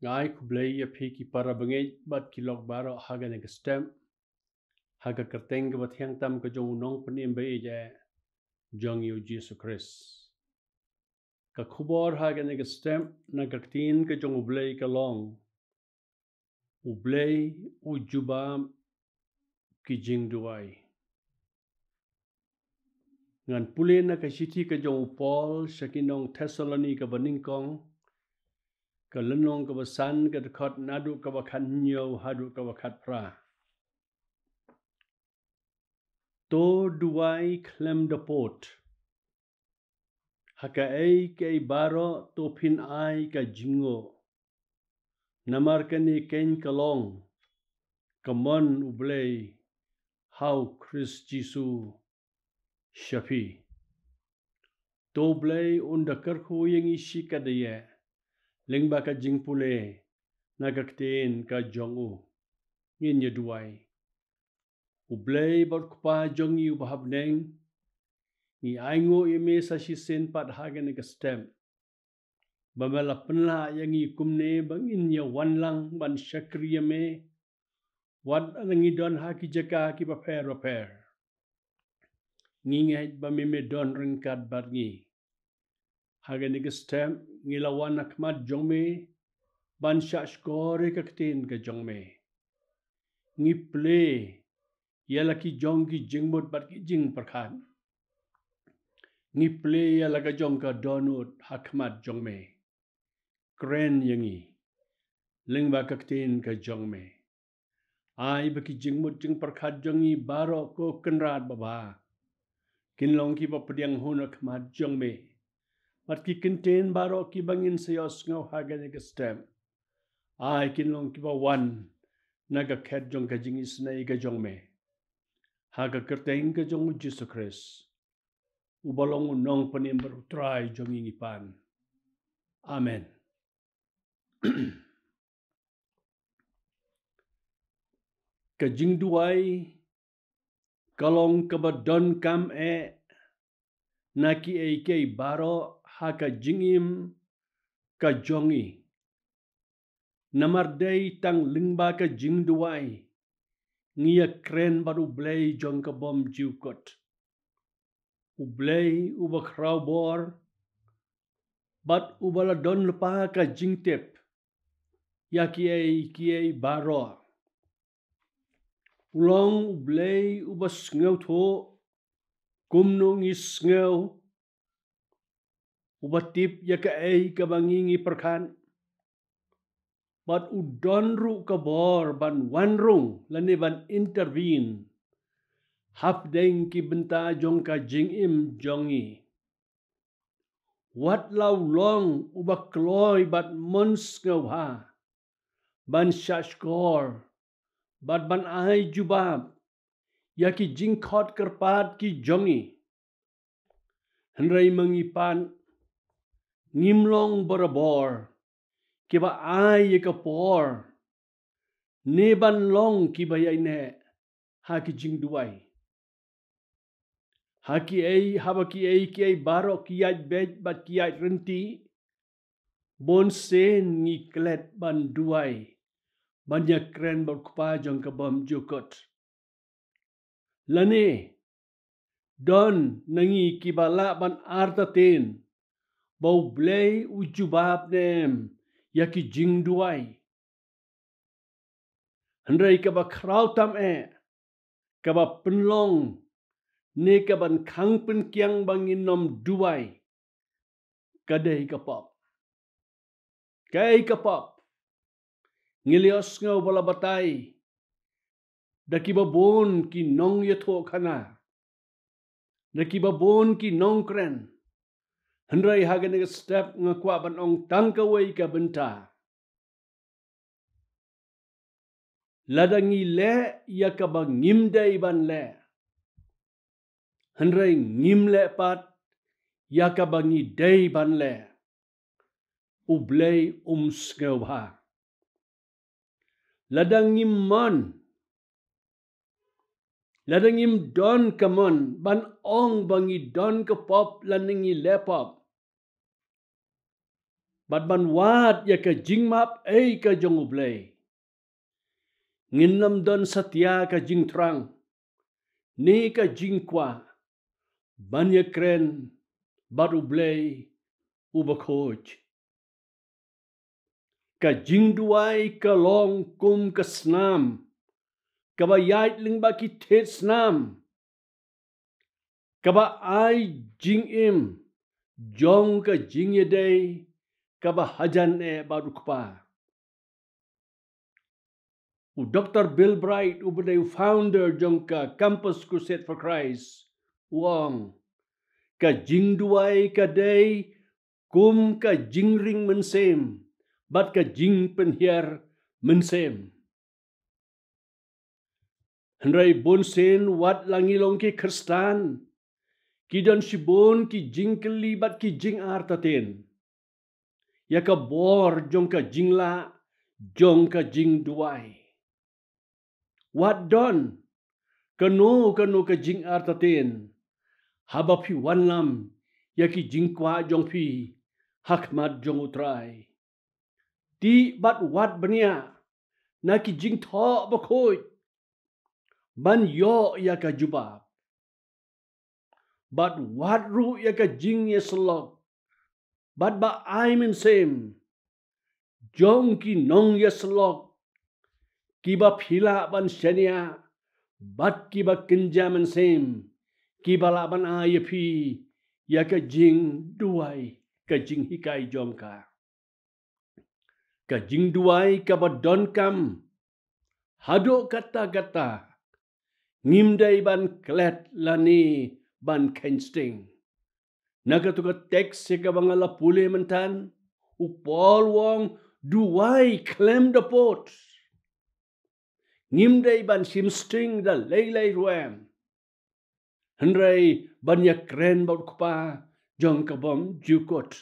ngai kublai ya phi ki para bangai bat ki lok baro haga ne stem haga kerteng ke bathiang tam ke jong nong panim bai je jong yu Jesus Christ ka khubor haga ne stem na gaktin ke jong ublai ka long ublai ujubam ki jing duai ngan pule na ka siti ke jong Paul sakinong Thessaloni ka baning kong ka lenong ka basan ka dekat nadu ka bakan nyo hadu ka bakat pra to duai klem de pot haka ei ke baro to pin ai ka jingo namar ka ni ken kalong kamon ublei how Chris Jisu shafi to blei unda karhu yang isi ka de ye lengba ka jing pule nagakten ka jongu ngin ye duai ublei bot kpa jong yu bahab neng ni aingo ime sa si sen pat hagen ke stem bamela penla yang i kumne bangin ya wanlang ban syakriya me wat angi don haki jaka ki paper nginget bamime don ringkat barngi hagen ke stem ngilawan akmat jongme ban syak skore ke kten ke jongme ngi play yala ki jong ki jingmut bat ki jing perkhan ni play yala ka jong ka donut hakmat jong me kren yangi lengba ka kten ka jong me ai ba ki jingmut jing perkhat jongi baro ko kenrat baba kinlong ki ba pediang hun hakmat jong me bat ki kenten baro ki bangin sayos ngau hagan ka stem ai kinlong ki ba wan naga khet jong ka jing isnai ka jong me haga kerteng ka jong Jesus Christ ubalong unong panim berutrai jong ingipan amen ka jing duai kalong kabadon kam naki ke baro haka jingim ka jongi namardai tang lingba ka jing duai ngia kren baru blay jong ka bom jiukot ublay uba kraubor bat ubala don lepa ka jingtep ya kiai baro ulong ublay uba sngau tho kumnung isngau uba tip ya ka bangingi perkan bat udon ru ka bor ban wanrung lani ban intervene hap deng ki benta jong ka jingim jongi wat lau long uba kloy bat mons ngau ha ban shashkor bat ban ai jubab ya ki jingkhot kerpat ki jongi henrai mengipan ngimlong borabor ki ba ai ye ka por ne ban long ki ba yai ne ha ki jing duai haki ei baro ki yat bet bat ki yat renti bon sen ngi klet ban duai banyak kren bal kupa jong ka bom jukot lane don nangi ki bala ban artaten bau blay ujubab nem yaki jing duai hendrai ka ba kraw tam ka ba penlong ne ka ban khang pen kyang bangin nom duai kadai ka pop kai ka pop ngilios ngau bala batai daki babon ki nong ye tho khana daki babon ki nong kren hendrai hagen ke step ngakwa ban ong tangka wei ka benta ladangi le ya ka ba ngim dai ban le hendrai ngim le pat ya ka ba ngi dai ban le ublay skau ha ladangim mon ladangim don kamon ban ong bangi don ka pop laningi le pop Bat ban wat ya ka jing map ei ka jong ublay. Nginam don satya ka jing trang. Ni ka jing kwa. Ban ya kren bat ublay ubakoj. Ka jing duai ka long kum ka snam. Ka ba yait ling ba ki tet snam. Ka ba ai jing im. Jong ka jing ye day. Ka ba hajan e ba rukpa. U Dr. Bill Bright, u badai founder jong ka Campus Crusade for Christ. Wong. Ka jing duai ka day. Kum ka jing ring mensem. Bat ka jing penhiar mensem. Henry bonsen wat langilong ki Kristan. Ki don sibon ki jing keli bat ki jing artaten. Ya ka bor jong ka jing la. Jong ka jing duai. Wat don? Kano ka jing artaten. Haba pi wanlam. Ya ki jing kwa jong pi. Hakmat jong utrai. Ti bat wat bania. Na ki jing tho bakoj. Ban yo ya ka jubab. Bat wat ru ya ka jing ya selok. Bat ba ai min sem. Jong ki nong ya selok. Ki ba phila ban shania. Bat ki ba kinja min sem. Ki ba la ban ai ya pi. Ya ka jing duai. Ka jing hikai jong ka. Ka jing duai ka ba don kam. Hado kata-kata. Ngimdai ban klet lani ban kensting. Nagatuka teks ka bangala pule mentan. Upol wong duai klem the pot. Ngimdai ban simsting da laylay ruam. Henry ban ya kren baut kupa jong kabom jukot.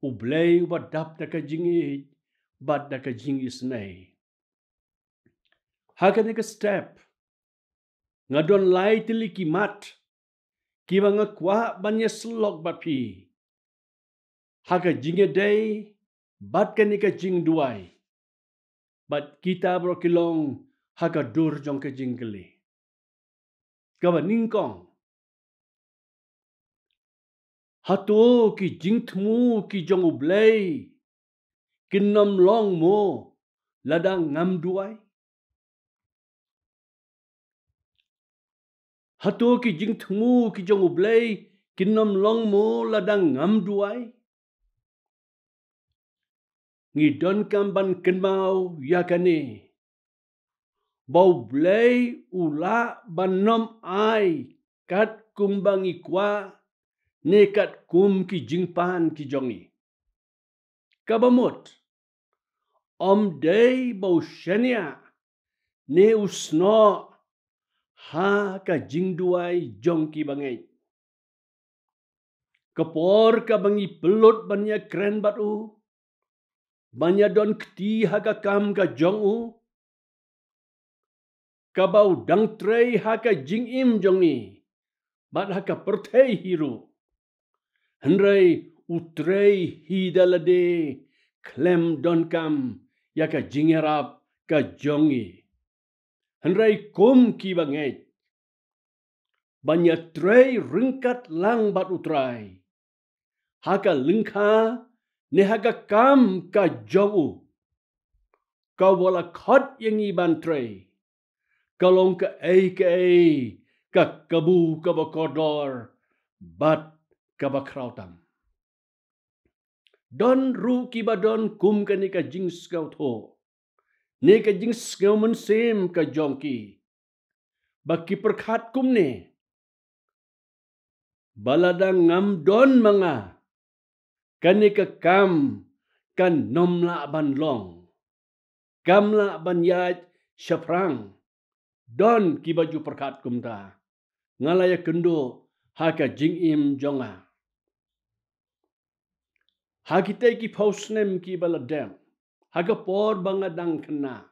Ublay wadap da ka jingi bat da ka jingi snay. Hakan ka step. Ngadon lai tili kimat. Kiba ngakwa banya selok bapi. Haka jinge day. Bat kanika jing duai. Bat kita bro kilong. Haka dur jong ka jingkeli. Kaba ningkong. Hato ki jing tmu ki jong ublay. Kinam long mo. Ladang ngam duai. Hato ki jing tmu ki jong ublay. Kinam long mo ladang ngam duai. Ngidon kamban kenmau yakane. Bau blay ula banom ai. Kat kumbang ikwa. Nekat kum ki jingpan ki jongi. Kabamot. Om day bau shania. Ne usno. Ha ka jingduai jong ki bangai. Kapor ka bangi pelot banya kren batu. Banya don kti ha ka kam ka jong u. Kabau dang trei ha ka jing im jongi. Bat ha ka pertei hiru. Henry utrei hidalade. Klem don kam. Ya ka jingerap ka jongi. Henry kum ki bangai. Banya trei ringkat lang bat utrai. Haka lingka ne haka kam ka jongu. Kau wala khot yang iban trei. Kalong ka ei ka kabu ka bakodor bat ka bakrautam. Don ru ki badon kum ka ni ka jing skau tho. Ne ka jing skau mensem ka jongki. Baki perkhat kum ne. Baladang ngam don manga. Kanika kam kan nomla ban long. Kamla ban yaj syafrang. Don ki baju perkat kumta. Ngalaya kendo haka jing im jonga. Hakite ki pausnem ki baladam. Haka por bangadang kena.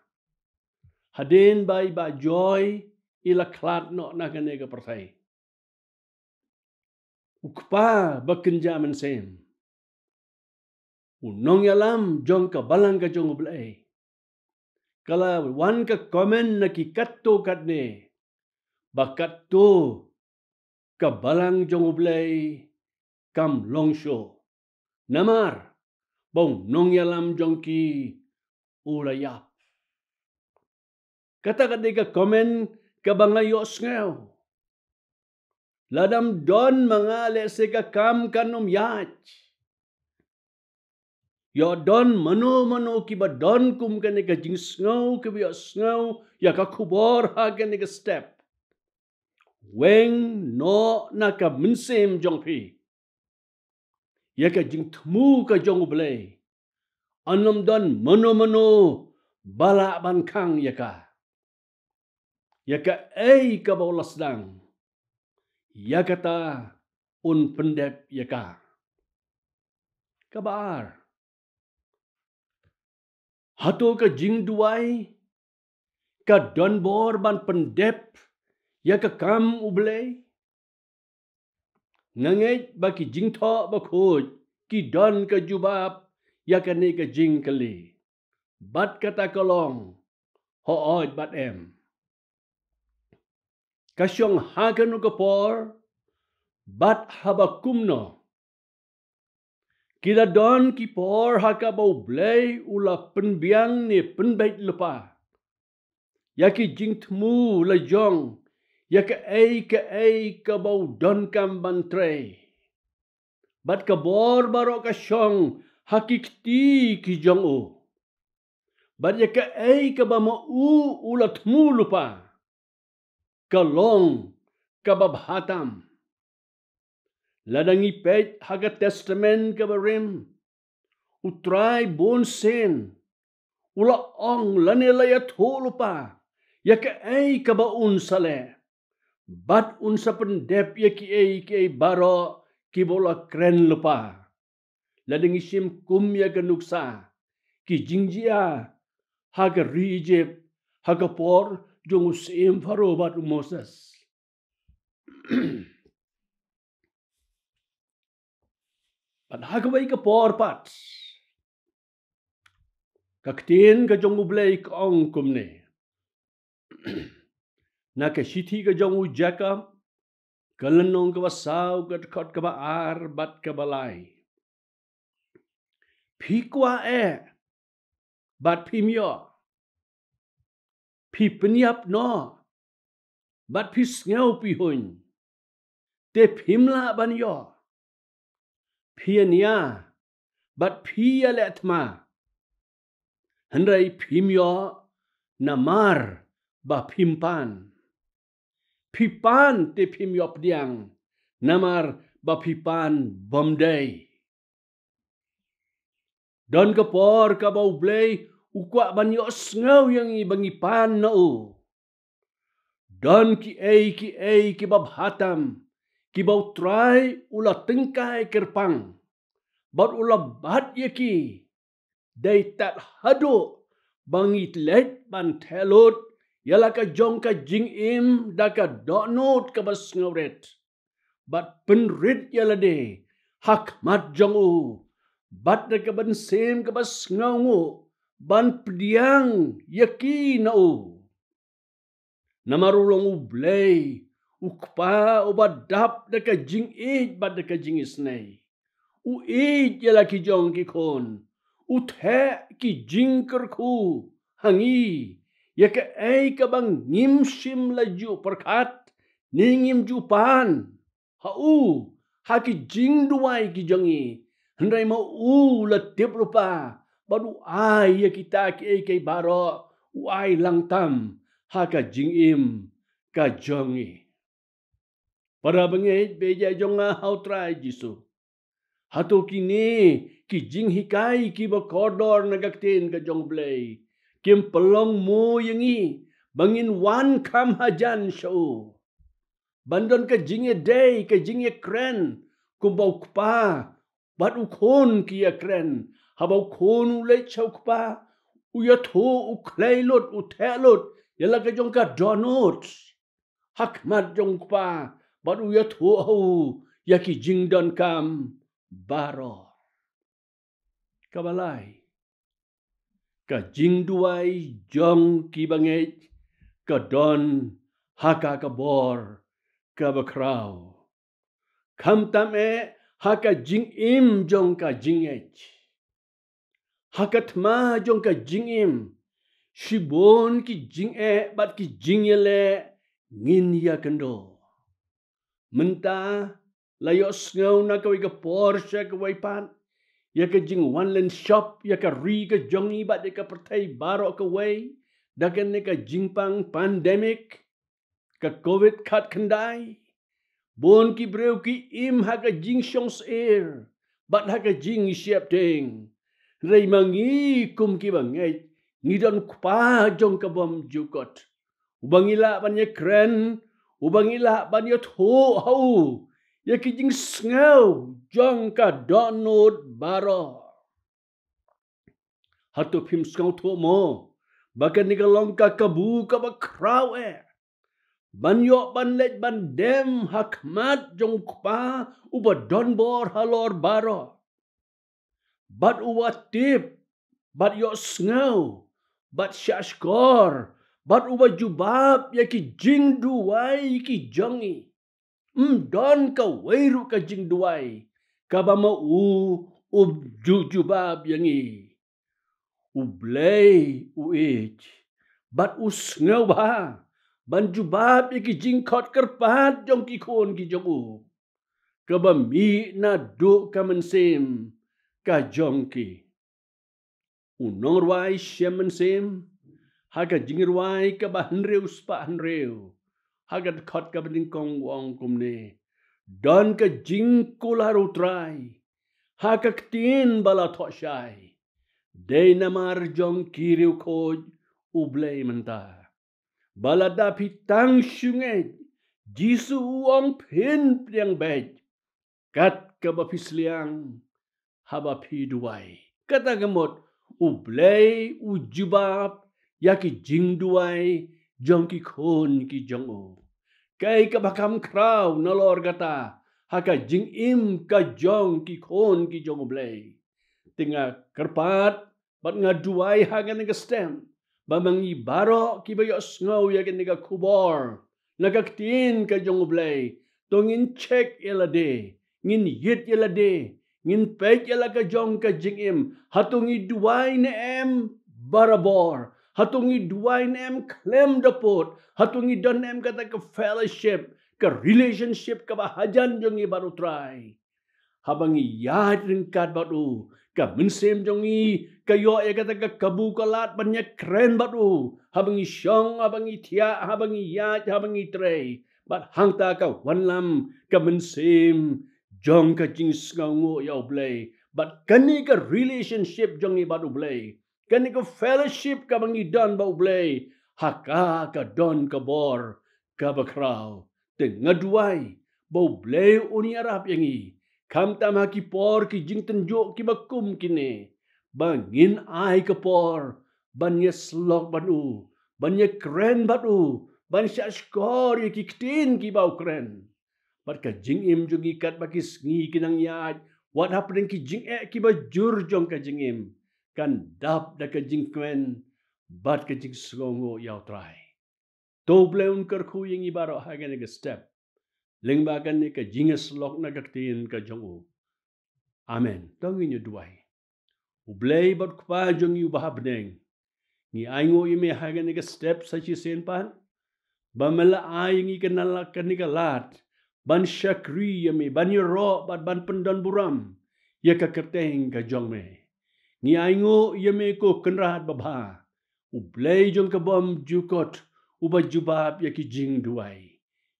Haden bai ba joy ila klat no na kanega pertai. Ukpa bakenja mensem. Unong yalam jong ka balang ka jong ublay. Kala wan ka komen na ki katto katne. Bakatto ka balang jong ublay kam longsho. Namar bong nong yalam jong ki ulayap. Kata ka komen ka bangayos ngayon. Ladam don mangale se ka kam kanom yach. Ya don mano ki ba don kum ka ne ka jing sngaw ka biya sngaw ya ka kubor ha ka ne ka step. Weng no na ka minsem jong pi. Ya ka jing tmu ka jong ublay. Anom don mano bala ban kang ya ka. Ya ka ay ka baulas dang. Ya kata un pendep ya ka. Kabar. Hato ka jing duai. Ka don bor ban pendep. Ya ka kam ublay. Ngangit baki jing to bakoj. Ki don ka jubab. Ya ka ne ka jing kali. Bat kata kolong. Ho oj bat em. Kasyong hakanu kapor. Bat habakumno. Kila don ki por haka bau blay ula penbiang ni penbait lupa. Yaki jing tmu la jong. Yaka ay ka bau don kam bantre. Bat ka bor baro ka syong hakikti ki jong u. Bat yaka ay ka ba ma ula tmu lupa. Kalong ka babhatam. Ladangi pet haga testament ka barim. Utray bon sen. Ula ong lanilaya tolo pa. Yaka ay ka ba unsale. Bat unsa pendep yaki ay baro ki bola kren lupa. Ladangi sim kum ya ganuksa. Ki jingjia haga rijep haga por jong usim faro bat Moses. At hagaway ka porpat. Kaktin ka jong ublay ka ong kumne. Nakasiti ka jong ujaka. Kalanong ka basaw kat ka baar bat ka balay. Pikwa bat pimyo. Pipenyap no. Bat pisngaw pihun. Te pimla banyo. Pianya, bat pia letma. Handai pimyo namar ba pimpan. Pipan te pimyop diang namar ba pipan bomday. Don kapor ka bau blay ukwa banyo sngaw yang ibangipan na u. Don ki ay ki babhatam. Ki bau try ula tengkai kerpang. Bat ula bat yaki. Day tat hado. Bangit let ban telot. Yala ka jong ka jing im. Da ka donot ka bas ngawret. Bat penrit yala de. Hak mat jong u. Bat da ka ban sem ka bas ngawu. Ban pediang yaki na u. Namarulong u blay. Ukpa ubadap da ka jing bat da ka jing isnay. U yala ki jong ki kon. Uthe ki jing kerku hangi. Yaka ay ka bang ngimsim laju perkat. Ningim jupan. Hau. Haki jing duway ki jongi. Handai ma latip rupa. Badu ay ya kita ki ay kay baro. Uay langtam. Haka jing ka jongi. Para bangit beja jonga how try jisu. Hato kini ki jing hikai ki ba kodor nagaktin ka jong blay. Kim pelong mo yangi bangin wan kam hajan show. Bandon ka jing day ka jing kren kumbau kpa bat ukon ki kren habau kon ulay chaw kpa uyatho uklaylot uthelot yala ka jong ka donot hakmat jong kpa bat uyatho. Yaki jing don kam baro. kabalai ka jing duai jong ki bangai ka don haka ka bor ka bakrau kam tam haka jing im jong ka jing haka tma jong ka jing im shibon ki jing bat ki jing yele ngin ya kendo menta layo snow na ka wiga Porsche ka waipan ya ka jing one land shop ya ka ri ka jongi bat ya ka pertai baro ka wai dakan ne ka jing pang pandemic ka covid kat kendai bon ki breu ki im ha ka jing shongs air bat ha ka jing siap ding rei mangi kum ki bangai ngidon kpa jong ka bom jukot ubangila banya kren ubangila banya tho hau ya ki jing sngaw jong ka donut baro hatu phim sngaw tho mo bakan ni ka long ka kabu ka ba kraw banyo banlet bandem hakmat jong kpa uba donbor halor baro bat uwa tip bat yo sngaw bat shashkor bat uba jubab ya ki jing duai ki jongi don ka weiru ka jing duai ka ba ma u jubab yangi u blay u ich bat u sngaw ba ban jubab ya ki jing kot kerpat jong ki khon ki jong u ka ba mi na du ka mensem ka jong ki unong ruai shemen sem haga jingir ruai ka ba hanreu spa hanreu haga khot ka bing kong wong kumne don ka jing kularu trai haga ktin bala thoshai dei namar jong kiriu khoj ublei menta bala da pitang shunge jisu wong pin priang bej kat ka ba pisliang haba pi duai kata gamot ublei ujubab yaki jing duai jong ki khon ki jong o kai ka bakam kraw nolor gata haka jing im ka jong ki khon ki jong ublei tinga kerpat bat nga duai haga nga stem bamangi baro ki bayo snow yakin nga kubor nagaktin ka jong ublei tongin check elade ngin yit elade ngin pek yala ka jong ka jingim hatungi duai ne em barabor hatungi duai ne em klem dapot hatungi don em kata ka fellowship ka relationship ka bahajan jongi baru try habangi yad ringkat baru ka mensem jongi kayo ya kata ka kabu kalat banyak keren baru habangi syong habangi tia habangi yad habangi tray bat hangta ka wanlam ka mensem jong ka jing sngaw ya ublay but kani ka relationship jong i bad ublay kani ka fellowship ka bangi don ba ublay haka ka don ka bor ka bakraw te ngaduai ba ublay uni arap yangi kam tam ki por ki jing tenjo ki bakum kine bangin ai ka por banya slok banu banya kren banu ban shashkor ki ktin ki bau kren But ka jing im jungi kat baki sngi kinang yad. What happening ki jing ki ba jur jong ka jing im. Kan dap da ka jing kwen. But ka jing songo yaw try. To bleun kar khu ying ibaro hagan ka step. Ling ba kan ni ka jing slok na kaktin ka jong u. Amen. Tongin yu duai. Ublay bat kpa jong yu bahabneng. Ni aingo ime hagan ka step sa chi sen pan. Bamela aying ikanalak ka lat. Ban syakri yami ban yoro bat ban pendan buram ya ka kerteng ka jong me ngi aingo yami ko kenrat babha ublei jong ka bom jukot uba jubab ya ki jing duai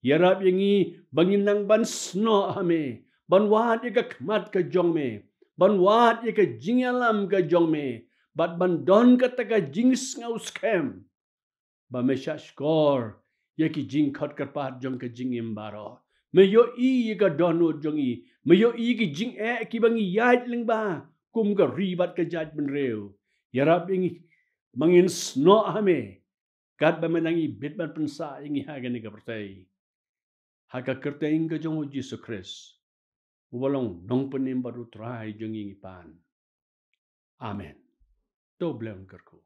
yarap yangi banginang ban sno ame ban wat ya ka kmat ka jong me ban wat ya ka jingalam ka jong me bat ban don ka ta ka jing ngau scam ba me shashkor ya ki jing khot karpat jong ka jing imbaro Mayo i ka donu jongi. Mayo i ki jing ki bangi yad ling ba. Kum ka ribat ka jad ben reu. Yarap ingi mangin sno ame. Kat ba menangi bit ban pensa ingi haga ni ka pertai. Haka kertai ka jongo Jesus Christ. Ubalong nong penim baru try jongi pan. Amen. To blem kerku.